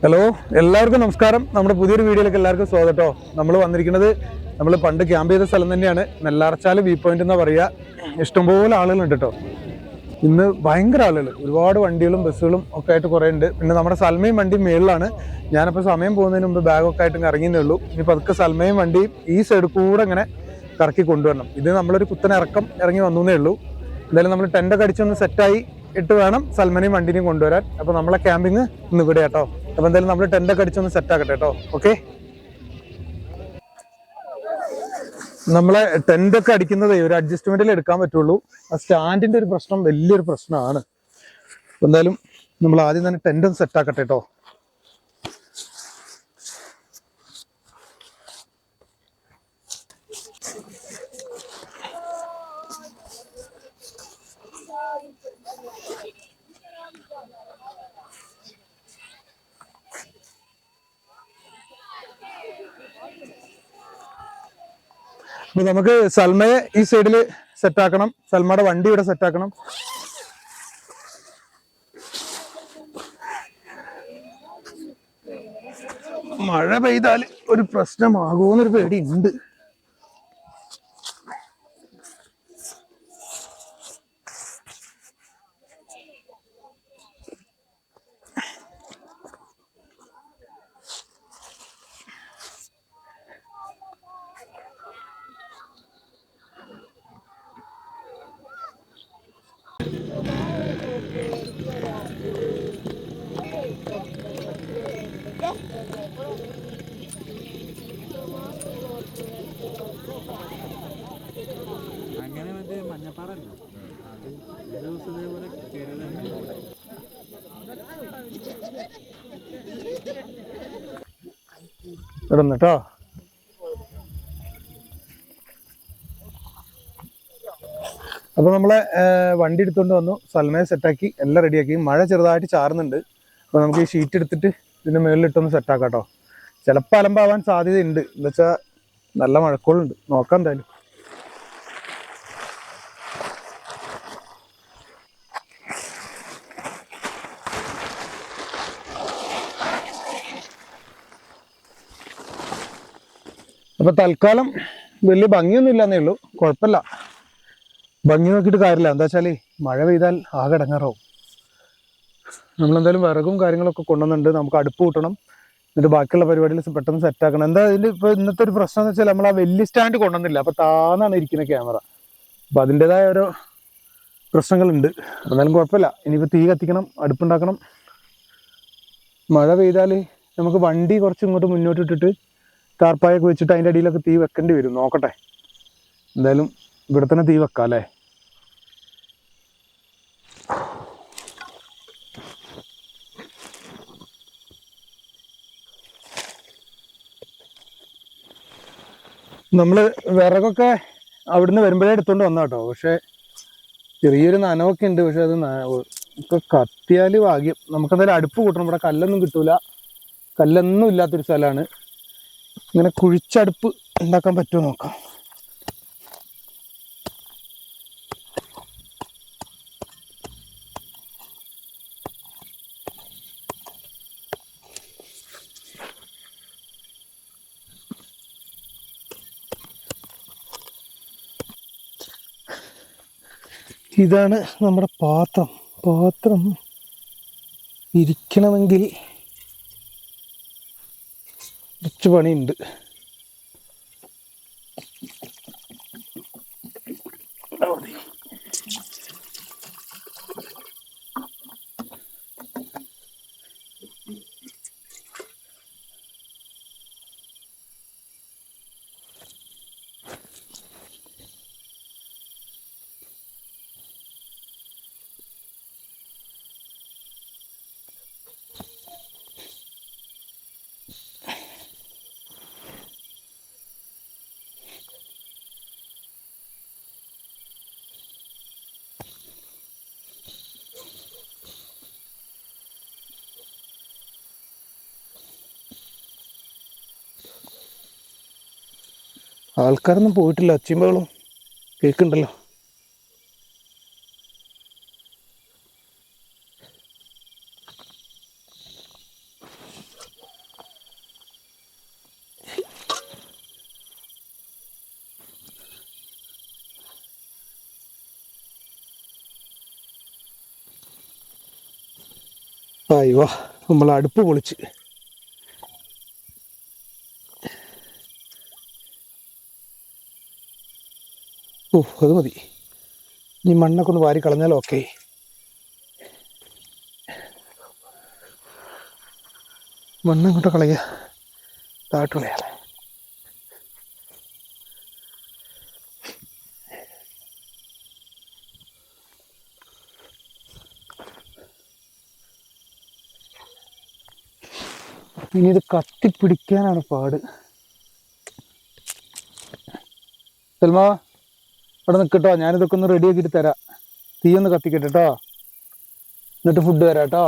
Hello, എല്ലാവർക്കും നമസ്കാരം. നമ്മുടെ പുതിയൊരു വീഡിയോയിലേക്ക് എല്ലാവർക്കും സ്വാഗതം കേട്ടോ. നമ്മൾ വന്നിരിക്കുന്നത് നമ്മൾ പണ്ട് ക്യാമ്പ് ചെയ്ത സ്ഥലം തന്നെയാണ്. നെല്ലാർച്ചാൽ വ്യൂ പോയിന്റ് എന്നാ പറയുക. ഇഷ്ടംപോലെ ആളുകളുണ്ട് കേട്ടോ. ഇന്ന് ഭയങ്കര ആളുകൾ, ഒരുപാട് വണ്ടികളും ബസ്സുകളും ഒക്കെ ആയിട്ട് കുറേ ഉണ്ട്. പിന്നെ നമ്മുടെ സൽമയും വണ്ടിയും മേളിലാണ്. ഞാനപ്പോൾ സമയം പോകുന്നതിന് മുമ്പ് ബാഗൊക്കെ ആയിട്ട് ഇറങ്ങിയേ ഉള്ളൂ. ഇനി പതുക്കെ സൽമയും വണ്ടിയും ഈ സൈഡ് കൂടെ ഇങ്ങനെ കറക്കി കൊണ്ടുവരണം. ഇത് നമ്മളൊരു കുത്തനെ ഇറങ്ങി വന്നേ ഉള്ളൂ. എന്തായാലും നമ്മൾ ടെൻ്റൊക്കെ അടിച്ചൊന്ന് സെറ്റായി ഇട്ട് വേണം സൽമനെയും വണ്ടിനെയും കൊണ്ടുവരാൻ. അപ്പോൾ നമ്മളെ ക്യാമ്പിങ് ഇന്ന് ഇവിടെ കേട്ടോ. അപ്പോൾ എന്തായാലും നമ്മൾ ടെൻ്റൊക്കെ അടിച്ചൊന്ന് സെറ്റ് ആക്കട്ടെ കേട്ടോ. ഓക്കെ, നമ്മളെ ടെൻ്റൊക്കെ അടിക്കുന്നത് ഒരു അഡ്ജസ്റ്റ്മെന്റിൽ എടുക്കാൻ പറ്റുള്ളൂ. ആ സ്റ്റാൻഡിന്റെ ഒരു പ്രശ്നം വലിയൊരു പ്രശ്നമാണ്. എന്തായാലും നമ്മൾ ആദ്യം തന്നെ ടെൻ്റ് ഒന്ന് സെറ്റ് ആക്കട്ടെ കേട്ടോ. അപ്പൊ നമുക്ക് സൽമയെ ഈ സൈഡിൽ സെറ്റ് ആക്കണം. സൽമയുടെ വണ്ടി ഇവിടെ സെറ്റ് ആക്കണം. മഴ പെയ്താൽ ഒരു പ്രശ്നമാകുമെന്നൊരു പേടി ഉണ്ട്. അങ്ങനെ മറ്റേ മഞ്ഞപ്പാറല്ലോ അത് ഒരു ദിവസം ഇതേപോലെ ഇടന്നട്ടോ. അപ്പൊ നമ്മളെ വണ്ടി എടുത്തുകൊണ്ട് വന്നു, സൽമയെ സെറ്റാക്കി എല്ലാം റെഡിയാക്കി. മഴ ചെറുതായിട്ട് ചാറുന്നുണ്ട്. അപ്പൊ നമുക്ക് ഈ ഷീറ്റ് എടുത്തിട്ട് ഇതിന്റെ മുകളിലിട്ടൊന്ന് സെറ്റാക്കാം കേട്ടോ. ചിലപ്പോൾ അലമ്പാവാൻ സാധ്യതയുണ്ട്. എന്താ വെച്ചാൽ നല്ല മഴക്കോളുണ്ട്. നോക്കാം എന്തായാലും. അപ്പൊ തൽക്കാലം വലിയ ഭംഗിയൊന്നും ഇല്ലാന്നേ ഉള്ളൂ. കുഴപ്പമില്ല, ഭംഗി നോക്കിയിട്ട് കാര്യമില്ല. എന്താ വെച്ചാല് മഴ പെയ്താൽ ആകെ ഇടങ്ങാറാവും. നമ്മളെന്തായാലും വിറകും കാര്യങ്ങളൊക്കെ കൊണ്ടുവന്നുണ്ട്. നമുക്ക് അടുപ്പ് കൂട്ടണം, എന്നിട്ട് ബാക്കിയുള്ള പരിപാടികൾ പെട്ടെന്ന് സെറ്റ് ആക്കണം. എന്താ ഇതിൽ ഇപ്പൊ ഇന്നത്തെ ഒരു പ്രശ്നം എന്ന് വെച്ചാൽ നമ്മൾ ആ വലിയ സ്റ്റാൻഡ് കൊണ്ടുവന്നില്ല. അപ്പൊ താന്നാണ് ഇരിക്കുന്ന ക്യാമറ. അപ്പൊ അതിൻ്റെതായ ഓരോ പ്രശ്നങ്ങളുണ്ട്. എന്നാലും കുഴപ്പമില്ല. ഇനിയിപ്പോൾ തീ കത്തിക്കണം, അടുപ്പുണ്ടാക്കണം. മഴ പെയ്താൽ നമുക്ക് വണ്ടി കുറച്ച് ഇങ്ങോട്ട് മുന്നോട്ട് ഇട്ടിട്ട് താർപ്പായൊക്കെ വെച്ചിട്ട് അതിൻ്റെ അടിയിലൊക്കെ തീ വെക്കേണ്ടി വരും. നോക്കട്ടെ, എന്തായാലും ഇവിടെ തന്നെ തീ വെക്കാം അല്ലേ. നമ്മള് വിറകൊക്കെ അവിടുന്ന് വരുമ്പോഴേ എടുത്തോണ്ട് വന്ന കേട്ടോ. പക്ഷെ ചെറിയൊരു നനവൊക്കെ ഉണ്ട്. പക്ഷെ അത് ഒക്കെ കത്തിയാൽ ഭാഗ്യം. നമുക്കെന്തായാലും അടുപ്പ് കൂട്ടണം. ഇവിടെ കല്ലൊന്നും കിട്ടൂല. കല്ലൊന്നും ഇല്ലാത്തൊരു സ്ഥലമാണ്. ഇങ്ങനെ കുഴിച്ചടുപ്പ് ഉണ്ടാക്കാൻ പറ്റുമോ നോക്കാം. ഇതാണ് നമ്മുടെ പാത്രം ഇരിക്കണമെങ്കിൽ കുറച്ച് പണിയുണ്ട്. ആൾക്കാരൊന്നും പോയിട്ടില്ല, ഒച്ചയുമ്പോഴും കേൾക്കുന്നുണ്ടല്ലോ. അയ്യോ, നമ്മൾ അടുപ്പ് പൊളിച്ച്. ഓ, അത് മതി. ഈ മണ്ണൊക്കെ ഒന്ന് വാരി കളഞ്ഞാലോ? ഓക്കെ. മണ്ണിങ്ങോട്ട് കളയുക, താഴോട്ട് കളയാളെ. ഇനി ഇത് കത്തിപ്പിടിക്കാനാണ് പാട്. സൽമാ, അവിടെ നിൽക്കട്ടോ, ഞാനിതൊക്കെ ഒന്ന് റെഡി ആക്കിയിട്ട് തരാം. തീ ഒന്ന് കത്തിക്കട്ടെ കേട്ടോ, എന്നിട്ട് ഫുഡ് തരാം കേട്ടോ.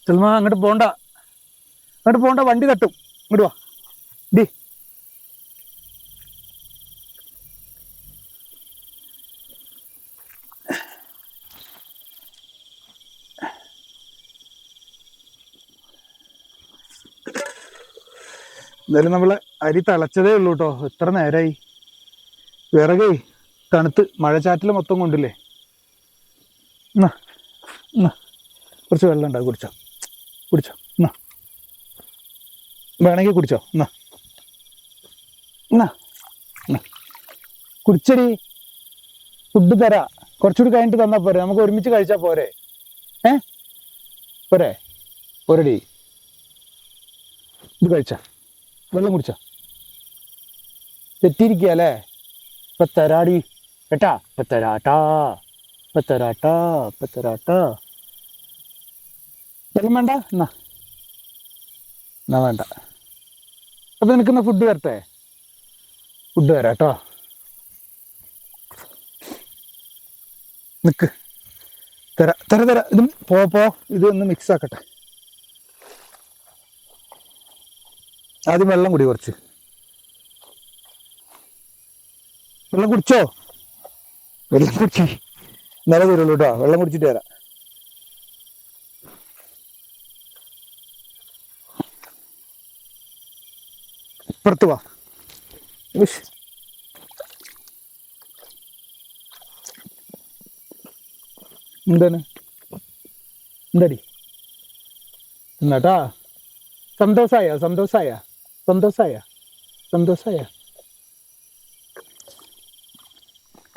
സൽമാ, അങ്ങോട്ട് പോണ്ട, അങ്ങോട്ട് പോണ്ട, വണ്ടി തട്ടും. ഇങ്ങോട്ട് വാ ഡി. എന്തായാലും നമ്മൾ അരി തിളച്ചതേ ഉള്ളൂ കേട്ടോ. എത്ര നേരമായി. വിറകേ തണുത്ത് മഴച്ചാറ്റിൽ മൊത്തം കൊണ്ടില്ലേ. എന്നാ എന്നാ കുറച്ച് വെള്ളം ഉണ്ടാവും, കുടിച്ചോ കുടിച്ചോ. എന്നാ വേണമെങ്കിൽ കുടിച്ചോ. എന്നാ എന്നാ എന്നാ കുടിച്ചടി. ഫുഡ് തരാ, കുറച്ചുകൂടി കഴിഞ്ഞിട്ട് തന്നാൽ പോരെ? നമുക്ക് ഒരുമിച്ച് കഴിച്ചാൽ പോരെ? പോരെ? പോരടി. ഇത് കഴിച്ച വെള്ളം കുടിച്ചോ. തെറ്റിയിരിക്കുക അല്ലേ? ഇപ്പൊ തരാടി കേട്ടാ. ഇപ്പൊ തരാട്ടാ, ഇപ്പൊ തരാട്ടാ, ഇപ്പൊ തരാട്ടാ. വെള്ളം വേണ്ട? എന്നാ എന്നാ വേണ്ട. അപ്പൊ നിനക്കെന്നാ ഫുഡ് തരട്ടെ? ഫുഡ് തരാട്ടോ. നിക്ക്, തരാ തരാ തരാ. ഇതും പോ. ഇത് ഒന്ന് മിക്സ് ആക്കട്ടെ. ആദ്യം വെള്ളം കുടി, കുറച്ച് വെള്ളം കുടിച്ചോ. വെള്ളം കുടിച്ച് നില തരുള്ളൂ കേട്ടോ. വെള്ളം കുടിച്ചിട്ട് തരാം. പുറത്ത് വാ. എന്താണ്? എന്താടി? എന്നാട്ടാ, സന്തോഷായ.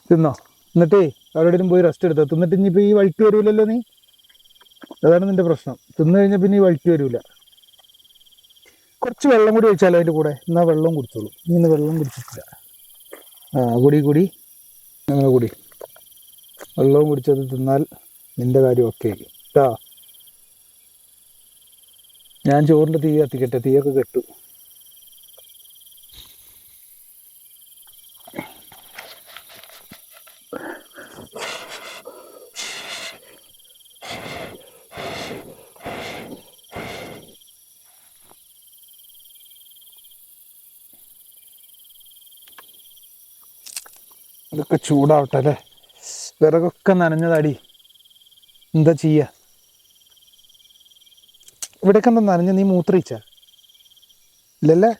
തിന്നോ. എന്നിട്ടേ എവിടെയും പോയി റെസ്റ്റ് എടുത്തോ. തിന്നിട്ട് ഇനിയിപ്പോൾ ഈ വഴിക്ക് വരൂലല്ലോ നീ. അതാണ് നിന്റെ പ്രശ്നം. തിന്നു കഴിഞ്ഞാൽ പിന്നെ ഈ വഴിക്ക് വരൂല. കുറച്ച് വെള്ളം കൂടി ഒഴിച്ചാലോ അതിൻ്റെ കൂടെ. എന്നാൽ വെള്ളം കുടിച്ചോളൂ. നീ ഇന്ന് വെള്ളം കുടിച്ചിട്ടില്ല. കുടി അങ്ങനെ കുടി. വെള്ളവും കുടിച്ചത് തിന്നാൽ നിന്റെ കാര്യം ഓക്കെ കേട്ടോ. ഞാൻ ചോറിൻ്റെ തീ കത്തിക്കട്ടെ. തീയൊക്കെ കെട്ടു. ഇതൊക്കെ ചൂടാവട്ടെ അല്ലേ. വിറകൊക്കെ നനഞ്ഞതാടി. എന്താ ചെയ്യാ? ഇവിടെയൊക്കെ എന്താ നനഞ്ഞ? നീ മൂത്രയിച്ച ഇല്ലല്ലേ?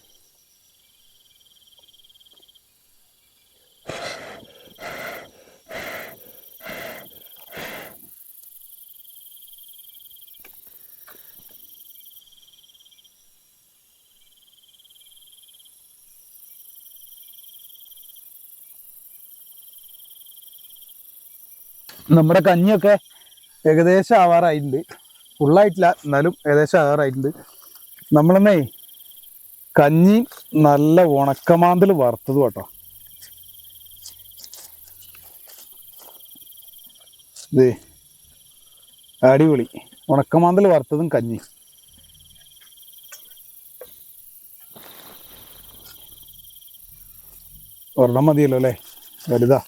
നമ്മുടെ കഞ്ഞിയൊക്കെ ഏകദേശം ആവാറായിട്ടുണ്ട്. ഫുള്ളായിട്ടില്ല, എന്നാലും ഏകദേശം ആവാറായിട്ടുണ്ട്. നമ്മളെന്നേ കഞ്ഞി നല്ല ഉണക്കമാന്തൽ വറുത്തതും കേട്ടോ. ഇത് അടിപൊളി ഉണക്കമാന്തൽ വറുത്തതും കഞ്ഞി. ഒരെണ്ണം മതിയല്ലോ അല്ലേ, വലുതാ.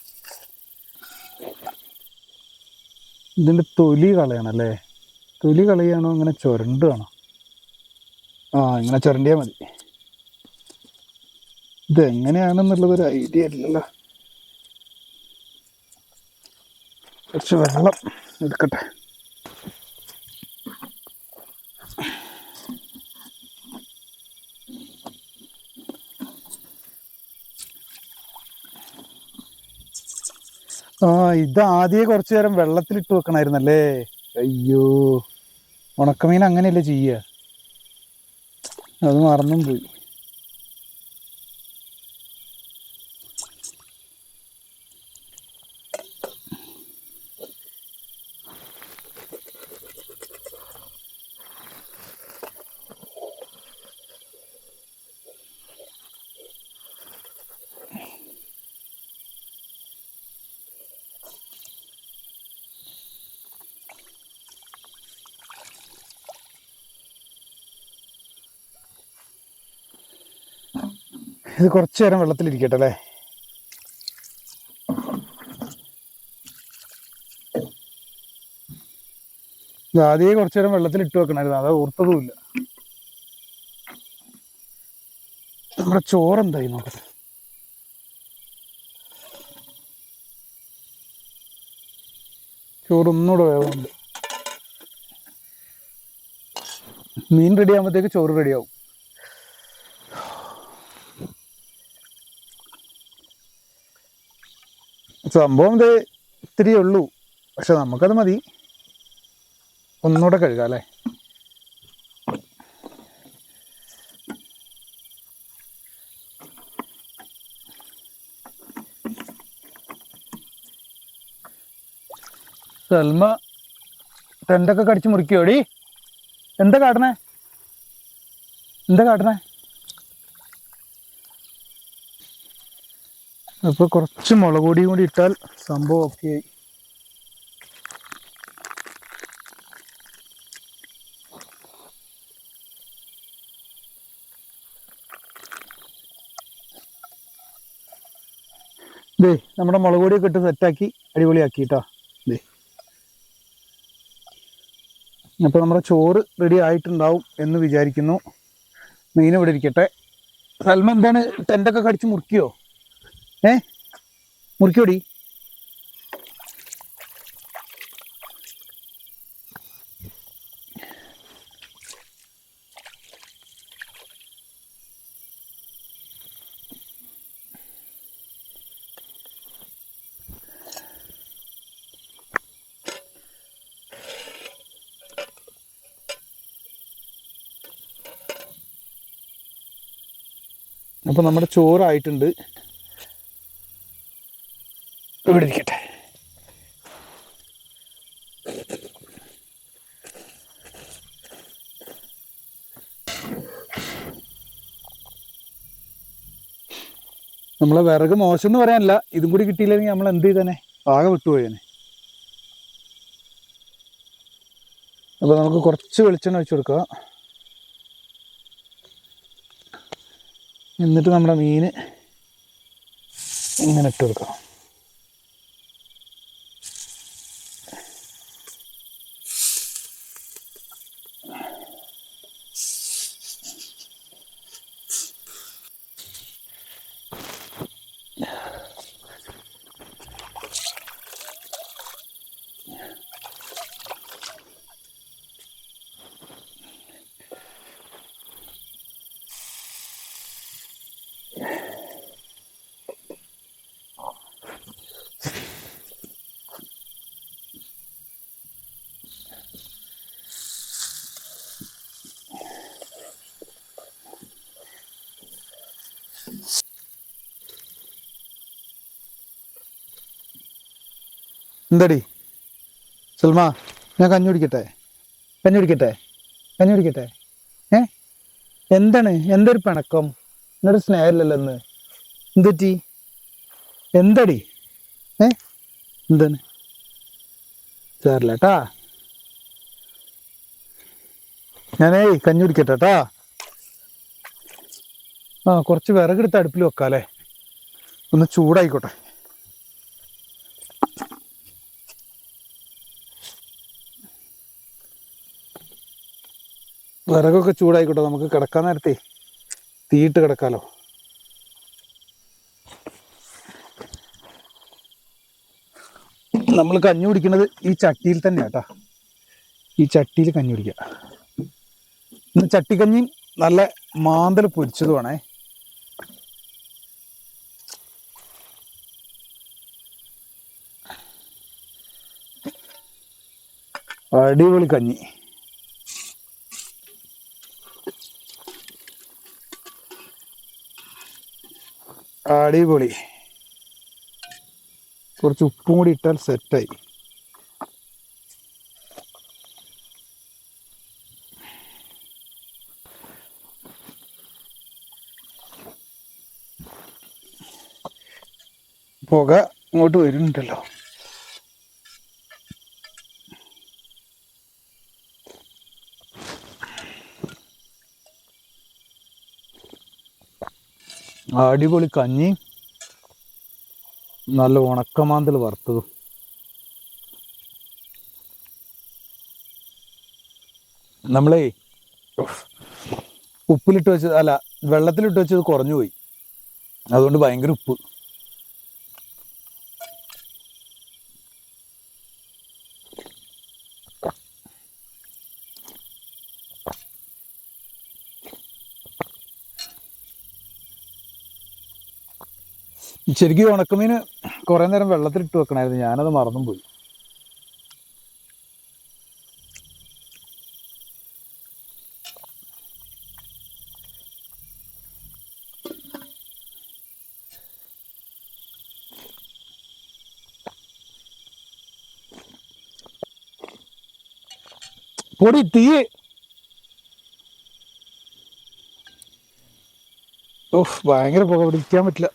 ഇതിൻ്റെ തൊലി കളയണല്ലേ, തൊലി കളയാണോ ഇങ്ങനെ ചുരണ്ടുകയാണോ? ആ ഇങ്ങനെ ചുരണ്ടിയാൽ മതി. ഇതെങ്ങനെയാണെന്നുള്ളതൊരു ഐഡിയ ഇല്ലല്ലോ. കുറച്ച് വെള്ളം എടുക്കട്ടെ. ആ ഇത് ആദ്യമേ കുറച്ചു നേരം വെള്ളത്തിലിട്ട് വെക്കണമായിരുന്നല്ലേ. അയ്യോ, ഉണക്കമീൻ അങ്ങനെയല്ലേ ചെയ്യുക, അത് മറന്നും പോയി. ഇത് കുറച്ചു നേരം വെള്ളത്തിലിരിക്കട്ടെ അല്ലേ. ഇത് ആദ്യമേ കുറച്ചു നേരം വെള്ളത്തിലിട്ട് വെക്കണമായിരുന്നു, അത് ഓർത്തതുമില്ല. നമ്മുടെ ചോറെന്തായി നോക്കട്ടെ. ചോറൊന്നുകൂടെ വേവുന്നുണ്ട്. മീൻ റെഡി ആകുമ്പോഴത്തേക്ക് ചോറ് റെഡിയാവും. സംഭവം ഇത് ഇത്തിരി ഉള്ളൂ, പക്ഷെ നമുക്കത് മതി. ഒന്നുകൂടെ കഴുകാം അല്ലേ. സൽമ ടെൻ്റൊക്കെ കടിച്ച് മുറിക്കോടി. എന്താ കാട്ടണേ, എന്താ കാട്ടണേ? അപ്പോൾ കുറച്ച് മുളക് പൊടിയും കൂടി ഇട്ടാൽ സംഭവം ഓക്കെ ആയി. ദേ നമ്മുടെ മുളക് പൊടിയൊക്കെ ഇട്ട് സെറ്റാക്കി അടിപൊളിയാക്കി കേട്ടോ. ദേ അപ്പോൾ നമ്മുടെ ചോറ് റെഡി ആയിട്ടുണ്ടാവും എന്ന് വിചാരിക്കുന്നു. മീൻ ഇവിടെ ഇരിക്കട്ടെ. സൽമ എന്താണ് ടെൻ്റൊക്കെ കടിച്ച് മുറിക്കുകയോ? മുറിക്കോടി. അപ്പോൾ നമ്മുടെ ചോറായിട്ടുണ്ട്, ഇവിടെ ഇരിക്കട്ടെ. നമ്മളെ വിറക് മോശം എന്ന് പറയാനല്ല, ഇതും കൂടി കിട്ടിയില്ലെങ്കിൽ നമ്മൾ എന്ത് ചെയ്തേനെ, ആകെ വിട്ടുപോയേനെ. അപ്പോൾ നമുക്ക് കുറച്ച് വെളിച്ചെണ്ണ ഒഴിച്ച് കൊടുക്കുക. എന്നിട്ട് നമ്മുടെ മീൻ ഇങ്ങനെ ഇട്ട് കൊടുക്കാം. എന്താടി സൽമാ, ഞാൻ കഞ്ഞി കുടിക്കട്ടെ? എന്താണ്, എന്തൊരു പിണക്കം? എന്നൊരു സ്നേഹമില്ലല്ലോ എന്ന്. എന്തുപറ്റി? എന്താടി? എന്താണ്? സാറില്ല കേട്ടാ. ഞാനേ കഞ്ഞി കുടിക്കട്ടെ കേട്ടാ. ആ കുറച്ച് വിറകെടുത്ത് അടുപ്പിൽ വെക്കാം അല്ലേ, ഒന്ന് ചൂടായിക്കോട്ടെ. വിറകൊക്കെ ചൂടായിക്കോട്ടെ, നമുക്ക് കിടക്കാൻ നേരത്തെ തീയിട്ട് കിടക്കാലോ. നമ്മൾ കഞ്ഞി കുടിക്കുന്നത് ഈ ചട്ടിയിൽ തന്നെ കേട്ടാ. ഈ ചട്ടിയിൽ കഞ്ഞി കുടിക്കുക. ഇന്ന് ചട്ടിക്കഞ്ഞിയും നല്ല മാന്തൽ പൊരിച്ചതുമാണേ. അടിപൊളി കഞ്ഞി. അടിപൊളി. കുറച്ച് ഉപ്പും കൂടി ഇട്ടാൽ സെറ്റായി. പുക ഇങ്ങോട്ട് വരുന്നുണ്ടല്ലോ. അടിപൊളി കഞ്ഞി, നല്ല ഉണക്കമാന്തൽ വറുത്തതും. നമ്മളേ ഉപ്പിലിട്ട് വെച്ചത് അല്ല, വെള്ളത്തിലിട്ട് വെച്ചത് കുറഞ്ഞു പോയി, അതുകൊണ്ട് ഭയങ്കര ഉപ്പ്. ശരിക്കും ഉണക്കമീൻ കുറേ നേരം വെള്ളത്തിലിട്ട് വെക്കണമായിരുന്നു, ഞാനത് മറന്നും പോയി. പൊടി തീ. ഓഹ് ഭയങ്കര പുക, പിടിക്കാൻ പറ്റില്ല.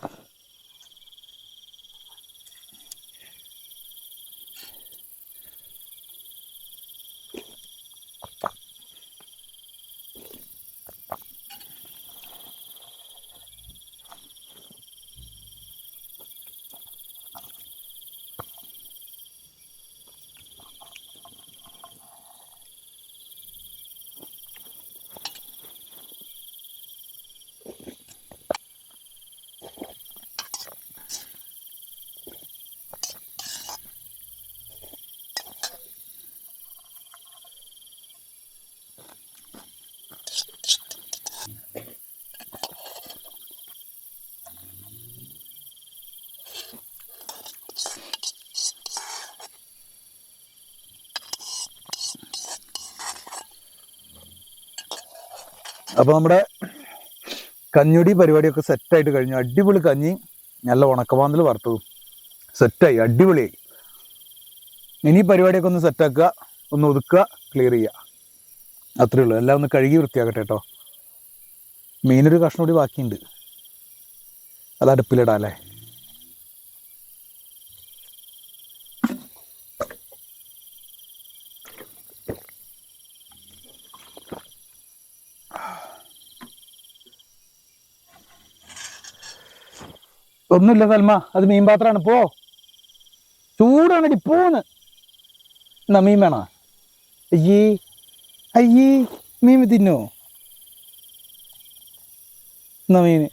അപ്പോൾ നമ്മുടെ കഞ്ഞിടി പരിപാടിയൊക്കെ സെറ്റായിട്ട് കഴിഞ്ഞു. അടിപൊളി കഞ്ഞി, നല്ല ഉണക്കമാന്തൽ വറുത്തതും സെറ്റായി, അടിപൊളിയായി. ഇനി പരിപാടിയൊക്കെ ഒന്ന് സെറ്റാക്കുക, ഒന്ന് ഒതുക്കുക, ക്ലിയർ ചെയ്യുക, അത്രയേ ഉള്ളൂ. എല്ലാം ഒന്ന് കഴുകി വൃത്തിയാക്കട്ടെ കേട്ടോ. മീനൊരു കഷ്ണം കൂടി ബാക്കിയുണ്ട്, അത് അടുപ്പിലിടാം അല്ലേ. ഒന്നുമില്ല സൽമ, അത് മീൻ പാത്രമാണ്. പോ, ചൂടാണടി, പോന്ന്. എന്നാ മീൻ വേണോ? അയ്യേ അയ്യേ, മീൻ തിന്നോ? എന്നാ മീൻ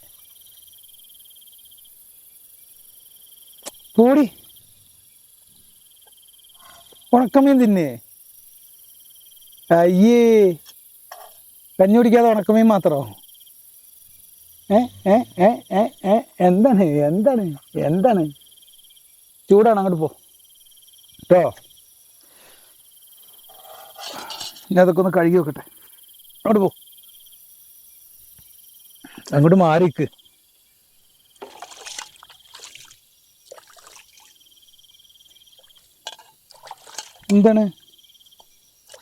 പോടി, ഉണക്കമീൻ തിന്നേ. അയ്യേ, കഞ്ഞി കുടിക്കാതെ ഉണക്കമീൻ മാത്രോ? എന്താണ് എന്താണ് എന്താണ്? ചൂടാണ്, അങ്ങോട്ട് പോ കേട്ടോ. ഇനി അതൊക്കെ ഒന്ന് കഴുകി വെക്കട്ടെ. അങ്ങോട്ട് പോ, അങ്ങോട്ട് മാറിക്ക്. എന്താണ്?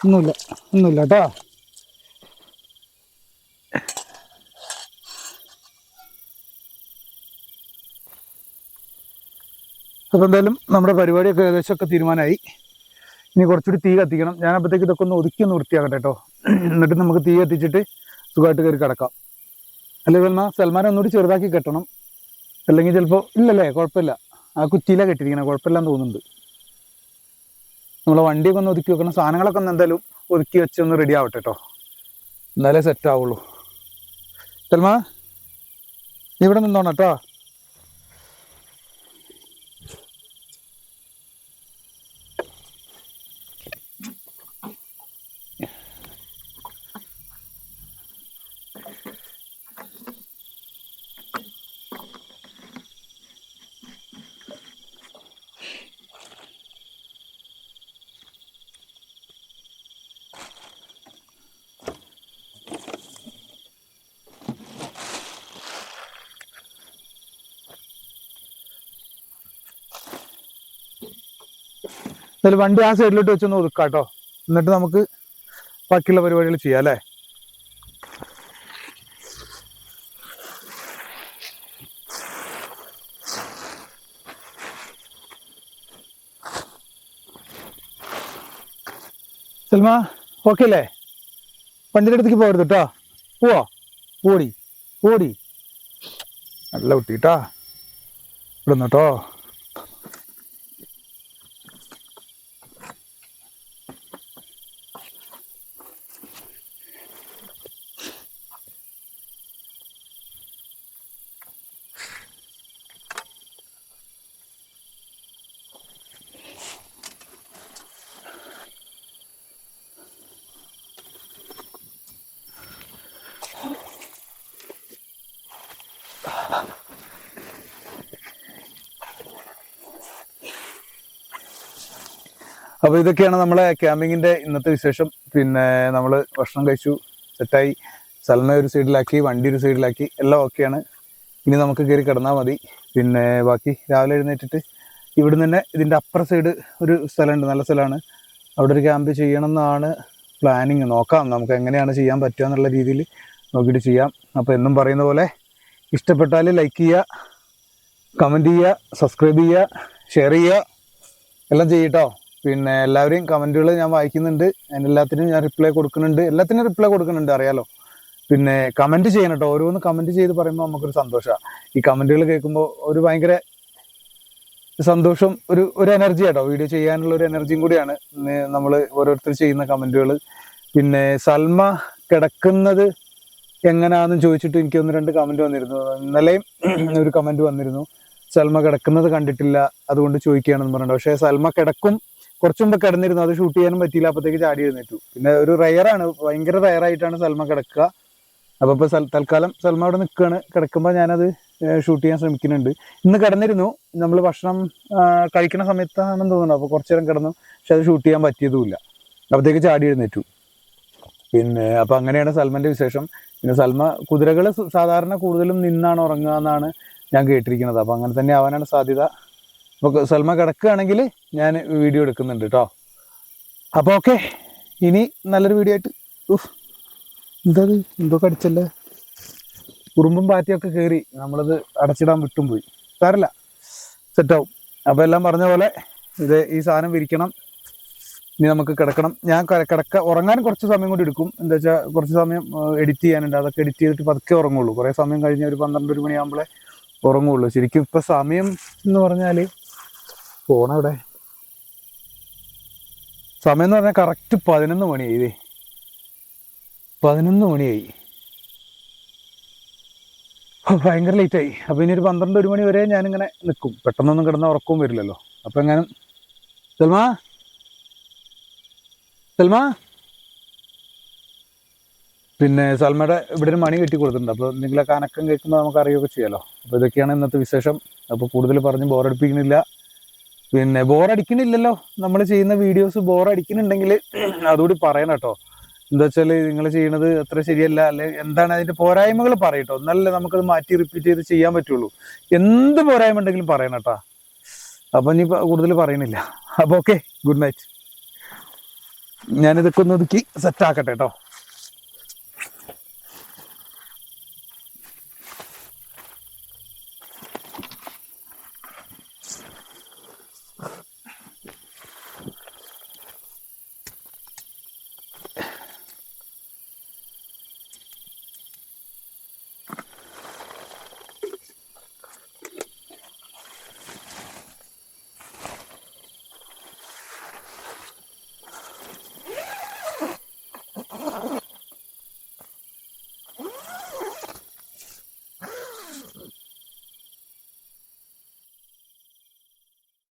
ഒന്നുമില്ല ഒന്നുമില്ല കേട്ടോ. അപ്പോൾ എന്തായാലും നമ്മുടെ പരിപാടിയൊക്കെ ഏകദേശമൊക്കെ തീരുമാനമായി. ഇനി കുറച്ചുകൂടി തീ കത്തിക്കണം. ഞാൻ അപ്പോഴത്തേക്ക് ഇതൊക്കെ ഒന്ന് ഒതുക്കി ഒന്ന് വൃത്തിയാക്കട്ടെ കേട്ടോ. എന്നിട്ട് നമുക്ക് തീ കത്തിച്ചിട്ട് സുഖമായിട്ട് കയറി കിടക്കാം. അല്ലെങ്കിൽ സൽമാനെ ഒന്നുകൂടി ചെറുതാക്കി കെട്ടണം, അല്ലെങ്കിൽ ചിലപ്പോൾ ഇല്ലല്ലേ, കുഴപ്പമില്ല, ആ കുറ്റിയിലാണ് കെട്ടിയിരിക്കണം, കുഴപ്പമില്ലാന്ന് തോന്നുന്നുണ്ട്. നമ്മളെ വണ്ടിയൊക്കെ ഒന്ന് ഒതുക്കി വെക്കണം, സാധനങ്ങളൊക്കെ ഒന്ന് എന്തായാലും ഒതുക്കി വെച്ച് ഒന്ന് റെഡി ആവട്ടെ കേട്ടോ, എന്നാലേ സെറ്റ് ആവുള്ളൂ. സൽമാ നീ ഇവിടെ നിന്നോണം കേട്ടോ. എന്തായാലും വണ്ടി ആ സൈഡിലോട്ട് വെച്ചൊന്ന് ഒതുക്കാം കേട്ടോ, എന്നിട്ട് നമുക്ക് ബാക്കിയുള്ള പരിപാടികൾ ചെയ്യാം അല്ലേ. സൽമാ ഓക്കെ അല്ലേ? വണ്ടിയുടെ അടുത്തേക്ക് പോകരുത് കേട്ടോ. പോവോ? ഓടി ഓടി നല്ല കുട്ടിട്ടാ. ഇവിടെ നിന്നോട്ടോ. അപ്പോൾ ഇതൊക്കെയാണ് നമ്മളെ ക്യാമ്പിങ്ങിൻ്റെ ഇന്നത്തെ വിശേഷം. പിന്നെ നമ്മൾ ഭക്ഷണം കഴിച്ചു, സെറ്റായി, സൽമ ഒരു സൈഡിലാക്കി, വണ്ടി ഒരു സൈഡിലാക്കി, എല്ലാം ഓക്കെയാണ്. ഇനി നമുക്ക് കയറി കിടന്നാൽ മതി. പിന്നെ ബാക്കി രാവിലെ എഴുന്നേറ്റിട്ട് ഇവിടുന്ന് തന്നെ ഇതിൻ്റെ അപ്പുറ സൈഡ് ഒരു സ്ഥലമുണ്ട്, നല്ല സ്ഥലമാണ്, അവിടെ ഒരു ക്യാമ്പ് ചെയ്യണം എന്നാണ് പ്ലാനിങ്. നോക്കാം നമുക്ക് എങ്ങനെയാണ് ചെയ്യാൻ പറ്റുക എന്നുള്ള രീതിയിൽ നോക്കിയിട്ട് ചെയ്യാം. അപ്പോൾ എന്നും പറയുന്ന പോലെ ഇഷ്ടപ്പെട്ടാൽ ലൈക്ക് ചെയ്യുക, കമൻറ്റ് ചെയ്യുക, സബ്സ്ക്രൈബ് ചെയ്യുക, ഷെയർ ചെയ്യുക, എല്ലാം ചെയ്യട്ടോ. പിന്നെ എല്ലാവരെയും കമൻറ്റുകൾ ഞാൻ വായിക്കുന്നുണ്ട്, അതിനെല്ലാത്തിനും ഞാൻ റിപ്ലൈ കൊടുക്കുന്നുണ്ട്, എല്ലാത്തിനും റിപ്ലൈ കൊടുക്കുന്നുണ്ട്, അറിയാലോ. പിന്നെ കമൻറ്റ് ചെയ്യണം കേട്ടോ, ഓരോന്ന് കമൻറ്റ് ചെയ്ത് പറയുമ്പോൾ നമുക്കൊരു സന്തോഷമാണ്. ഈ കമൻറ്റുകൾ കേൾക്കുമ്പോൾ ഒരു ഭയങ്കര സന്തോഷം, ഒരു എനർജി കേട്ടോ, വീഡിയോ ചെയ്യാനുള്ള ഒരു എനർജിയും കൂടിയാണ് നമ്മൾ ഓരോരുത്തർ ചെയ്യുന്ന കമൻറ്റുകൾ. പിന്നെ സൽമ കിടക്കുന്നത് എങ്ങനെയാണെന്ന് ചോദിച്ചിട്ട് എനിക്ക് 1-2 കമൻറ്റ് വന്നിരുന്നു. ഇന്നലെയും ഒരു കമൻറ്റ് വന്നിരുന്നു, സൽമ കിടക്കുന്നത് കണ്ടിട്ടില്ല, അതുകൊണ്ട് ചോദിക്കുകയാണെന്ന് പറഞ്ഞിട്ട്. പക്ഷേ സൽമ കിടക്കും, കുറച്ചു മുമ്പ് കിടന്നിരുന്നു, അത് ഷൂട്ട് ചെയ്യാനും പറ്റിയില്ല, അപ്പോഴത്തേക്ക് ചാടി എഴുന്നേറ്റു. പിന്നെ ഒരു റയറാണ്, ഭയങ്കര റയറായിട്ടാണ് സൽമ കിടക്കുക. അപ്പോൾ ഇപ്പോൾ തൽക്കാലം സൽമ അവിടെ നിൽക്കുകയാണ്, കിടക്കുമ്പോൾ ഞാനത് ഷൂട്ട് ചെയ്യാൻ ശ്രമിക്കുന്നുണ്ട്. ഇന്ന് കിടന്നിരുന്നു, നമ്മൾ ഭക്ഷണം കഴിക്കുന്ന സമയത്താണെന്ന് തോന്നുന്നു, അപ്പോൾ കുറച്ചു നേരം കിടന്നു, പക്ഷെ അത് ഷൂട്ട് ചെയ്യാൻ പറ്റിയതുമില്ല, അപ്പോഴത്തേക്ക് ചാടി എഴുന്നേറ്റു. പിന്നെ അപ്പോൾ അങ്ങനെയാണ് സൽമൻ്റെ വിശേഷം. പിന്നെ സൽമ കുതിരകൾ സാധാരണ കൂടുതലും നിന്നാണ് ഉറങ്ങുക എന്നാണ് ഞാൻ കേട്ടിരിക്കുന്നത്, അപ്പോൾ അങ്ങനെ തന്നെ ആവാനാണ് സാധ്യത. അപ്പോൾ സൽമ കിടക്കുകയാണെങ്കിൽ ഞാൻ വീഡിയോ എടുക്കുന്നുണ്ട് കേട്ടോ. അപ്പോൾ ഓക്കെ, ഇനി നല്ലൊരു വീഡിയോ ആയിട്ട്. എന്തോ കടിച്ചല്ലേ, ഉറുമ്പും പാറ്റിയൊക്കെ കയറി, നമ്മളത് അടച്ചിടാൻ വിട്ടും പോയി, സാരമില്ല, സെറ്റാവും. അപ്പോൾ എല്ലാം പറഞ്ഞ പോലെ ഈ സാധനം വിരിക്കണം, ഇനി നമുക്ക് കിടക്കണം. ഞാൻ ഉറങ്ങാൻ കുറച്ച് സമയം കൂടി എടുക്കും, എന്താ വെച്ചാൽ കുറച്ച് സമയം എഡിറ്റ് ചെയ്യാനുണ്ട്, അതൊക്കെ എഡിറ്റ് ചെയ്തിട്ട് പതുക്കെ ഉറങ്ങുള്ളൂ. കുറേ സമയം കഴിഞ്ഞ് ഒരു 12-1 മണിയാകുമ്പോഴേ ഉറങ്ങുള്ളൂ. ശരിക്കും ഇപ്പം സമയം എന്ന് പറഞ്ഞാൽ ഫോണവിടെ സമയം എന്ന് പറഞ്ഞാൽ കറക്റ്റ് 11 മണിയായി. 11 മണിയായി, ഭയങ്കര ലേറ്റായി. അപ്പോൾ ഇനി ഒരു 12-1 മണി വരെ ഞാനിങ്ങനെ നിൽക്കും, പെട്ടെന്നൊന്നും കിടന്ന ഉറക്കവും വരില്ലല്ലോ. അപ്പോൾ എങ്ങാനും സൽമാ പിന്നെ സൽമയുടെ ഇവിടെ ഒരു മണി കെട്ടി കൊടുത്തിട്ടുണ്ട്, അപ്പോൾ എന്തെങ്കിലുമൊക്കെ അനക്കം കേൾക്കുമ്പോൾ നമുക്ക് അറിയുകയൊക്കെ ചെയ്യാമല്ലോ. അപ്പോൾ ഇതൊക്കെയാണ് ഇന്നത്തെ വിശേഷം. അപ്പോൾ കൂടുതൽ പറഞ്ഞ് ബോറടിപ്പിക്കുന്നില്ല. പിന്നെ ബോറടിക്കണില്ലല്ലോ, നമ്മൾ ചെയ്യുന്ന വീഡിയോസ് ബോറടിക്കുന്നുണ്ടെങ്കിൽ അതുകൂടി പറയണം കേട്ടോ. എന്താ വെച്ചാൽ നിങ്ങൾ ചെയ്യണത് അത്ര ശരിയല്ല, അല്ലെ എന്താണ് അതിൻ്റെ പോരായ്മകൾ പറയട്ടോ, എന്നാലല്ലേ നമുക്കത് മാറ്റി റിപ്പീറ്റ് ചെയ്ത് ചെയ്യാൻ പറ്റുള്ളൂ. എന്ത് പോരായ്മ ഉണ്ടെങ്കിലും പറയണം കേട്ടോ. അപ്പോൾ ഇനി കൂടുതൽ പറയണില്ല. അപ്പോൾ ഓക്കെ, ഗുഡ് നൈറ്റ്. ഞാനിതൊക്കെ ഒന്ന് ഒതുക്കി സെറ്റാക്കട്ടെ കേട്ടോ.